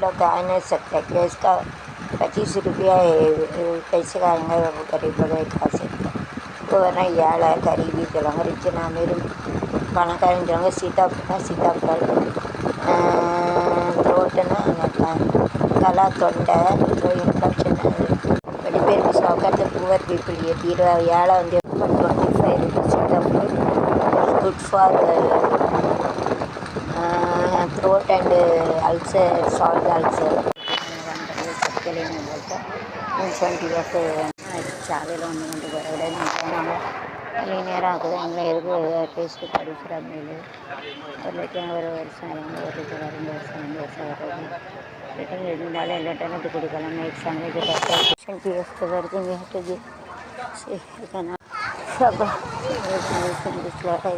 Kilo का नहीं सकता कि इसका 25 रुपया कैसे खाएंगे गरीब लोग खा सकते वो ना याड़ा करी भी चलांगे रिचना मेरे பணக்காரங்க சொல்லுவாங்க சீதாப்பழம் ரோட்டுன்னா தலா தொண்டை இன்ஃபெக்ஷன் பட் பேருக்கு சவுக்காட்டு புவர் பீப்புள் ஏழை வந்து 25 rupees சீதாப்பழம் good for throat and ulcer, salt ulcer. చాలలో ఉందండి గొడవడైనా మళ్ళీ నేరం ఆకుదు అందులో ఎరుగు టేస్ట్ పడుతురాదు లేదు వాళ్ళకి ఎవరు వ్యవసాయం రిటర్న్ இருந்தாலும் எல்லாட்டும் இது கொடுக்கலாம் நைட் சமைச்சு பார்த்தா PF everything you have to give see you can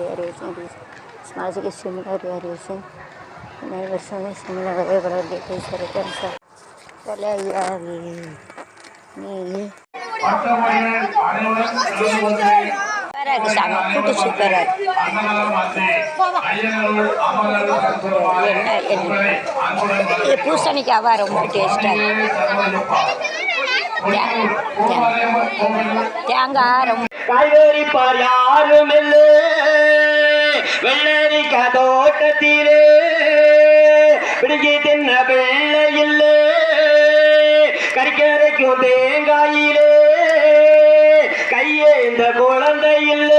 erasing this smells like similar erasing never similar whatever they taste return so पहले यार ये के सामने फुट सुपर ये पूछने की आवाज ரொம்ப டேஸ்டா தேங்காய் காய்கறி பார் யாரும் இல்லை வெள்ளரிக்கா தோட்டத்திலே பிடிக்கி தின்ன வெள்ளை இல்லை கறிக்கரைக்கும் தேங்காயிலே கையே இந்த குழந்தை இல்லை